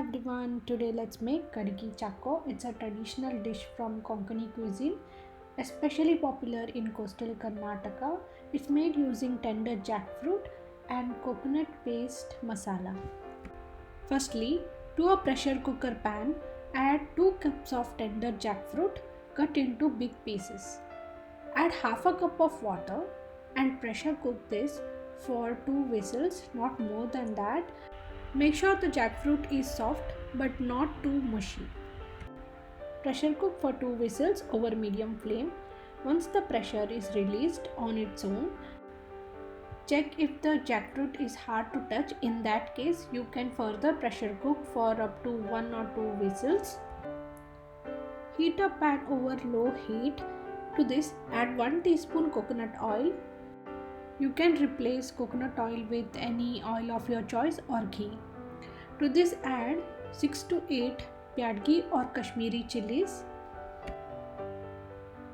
everyone, today let's make Kadgi Chakko. It's a traditional dish from Konkani cuisine, especially popular in coastal Karnataka. It's made using tender jackfruit and coconut paste masala. Firstly, to a pressure cooker pan, add 2 cups of tender jackfruit cut into big pieces. Add half a cup of water and pressure cook this for 2 whistles, not more than that. Make sure the jackfruit is soft but not too mushy. Pressure cook for 2 whistles over medium flame. Once the pressure is released on its own, check if the jackfruit is hard to touch. In that case, you can further pressure cook for up to 1 or 2 whistles. Heat a pan over low heat. To this, add 1 teaspoon coconut oil. You can replace coconut oil with any oil of your choice or ghee. To this, add 6 to 8 Kadgi or Kashmiri chilies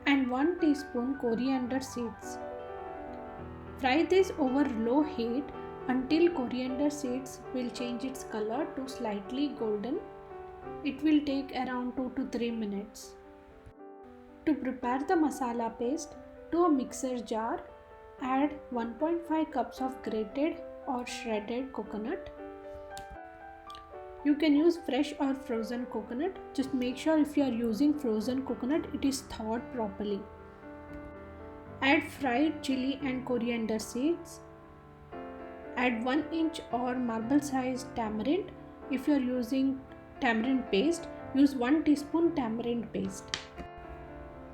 and 1 teaspoon coriander seeds. Fry this over low heat until coriander seeds will change its color to slightly golden. It will take around 2 to 3 minutes. To prepare the masala paste, to a mixer jar, add 1.5 cups of grated or shredded coconut. You can use fresh or frozen coconut. Just make sure if you are using frozen coconut, it is thawed properly. Add fried chili and coriander seeds. Add 1 inch or marble sized tamarind. If you are using tamarind paste, use 1 teaspoon tamarind paste.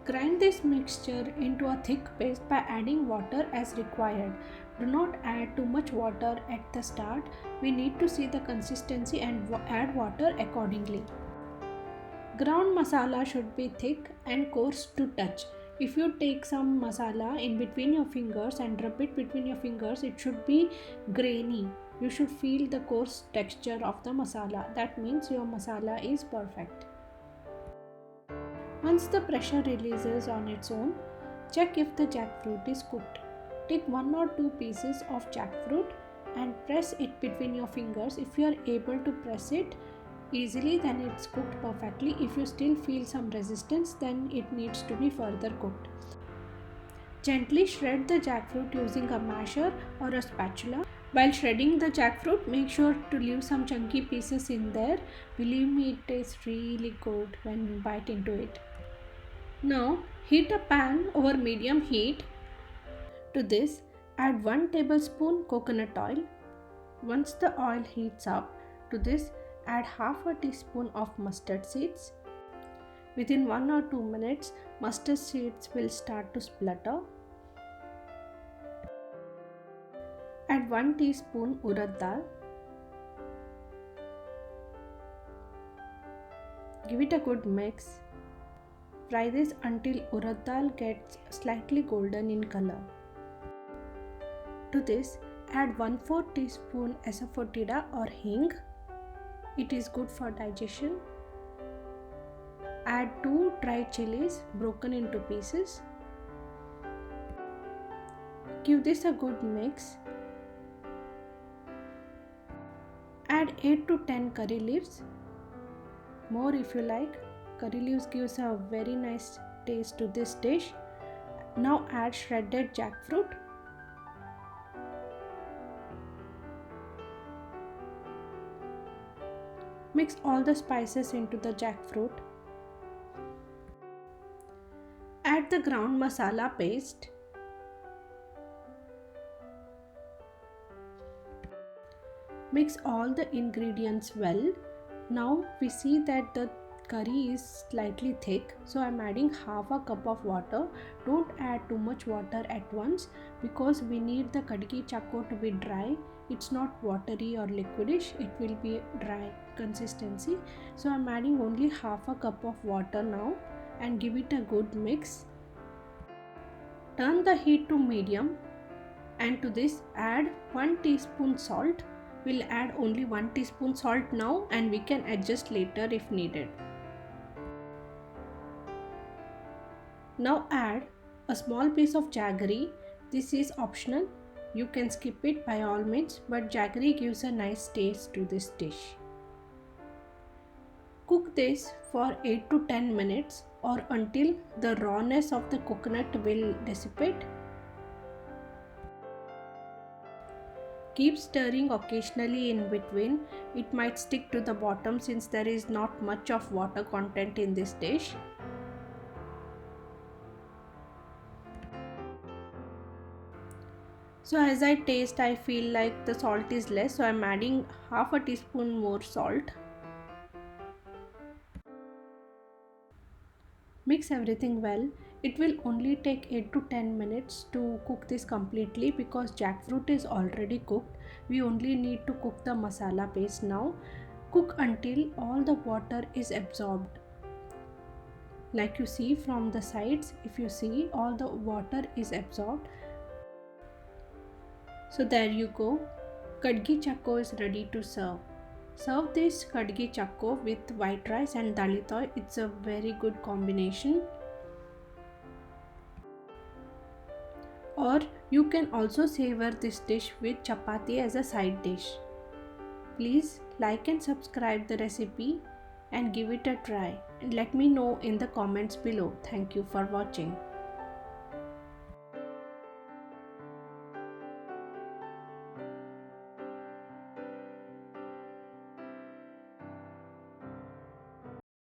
Grind this mixture into a thick paste by adding water as required. Do not add too much water at the start. We need to see the consistency and add water accordingly. Ground masala should be thick and coarse to touch. If you take some masala in between your fingers and rub it between your fingers, it should be grainy. You should feel the coarse texture of the masala. That means your masala is perfect. Once the pressure releases on its own, check if the jackfruit is cooked. Take 1 or 2 pieces of jackfruit and press it between your fingers. If you are able to press it easily, then it's cooked perfectly. If you still feel some resistance, then it needs to be further cooked. Gently shred the jackfruit using a masher or a spatula. While shredding the jackfruit, make sure to leave some chunky pieces in there. Believe me, it tastes really good when you bite into it. Now, heat a pan over medium heat. To this, add 1 tablespoon coconut oil. Once the oil heats up, to this, add half a teaspoon of mustard seeds. Within 1 or 2 minutes, mustard seeds will start to splutter. Add 1 teaspoon urad dal. Give it a good mix. Fry this until urad dal gets slightly golden in color. To this, add 1/4 teaspoon asafoetida or hing. It is good for digestion. Add 2 dry chilies broken into pieces. Give this a good mix. Add 8 to 10 curry leaves. More if you like. Curry leaves gives a very nice taste to this dish. Now add shredded jackfruit. Mix all the spices into the jackfruit. Add the ground masala paste. Mix all the ingredients well. Now we see that the curry is slightly thick, so I am adding half a cup of water. Don't add too much water at once because we need the Kadgi Chakko to be dry. It's not watery or liquidish, it will be dry consistency. So I am adding only half a cup of water now and give it a good mix. Turn the heat to medium and to this add 1 teaspoon salt. We'll add only 1 teaspoon salt now and we can adjust later if needed. Now add a small piece of jaggery. This is optional. You can skip it by all means, but jaggery gives a nice taste to this dish. Cook this for 8 to 10 minutes or until the rawness of the coconut will dissipate. Keep stirring occasionally in between. It might stick to the bottom since there is not much of water content in this dish. So as I taste, I feel like the salt is less, so I'm adding half a teaspoon more salt. Mix everything well. It will only take 8 to 10 minutes to cook this completely because jackfruit is already cooked. We only need to cook the masala paste now. Cook until all the water is absorbed. Like you see from the sides, if you see, all the water is absorbed. So there you go. Kadgi Chakko is ready to serve. Serve this Kadgi Chakko with white rice and dalitoy. It's a very good combination. Or you can also savor this dish with chapati as a side dish. Please like and subscribe the recipe and give it a try and let me know in the comments below. Thank you for watching.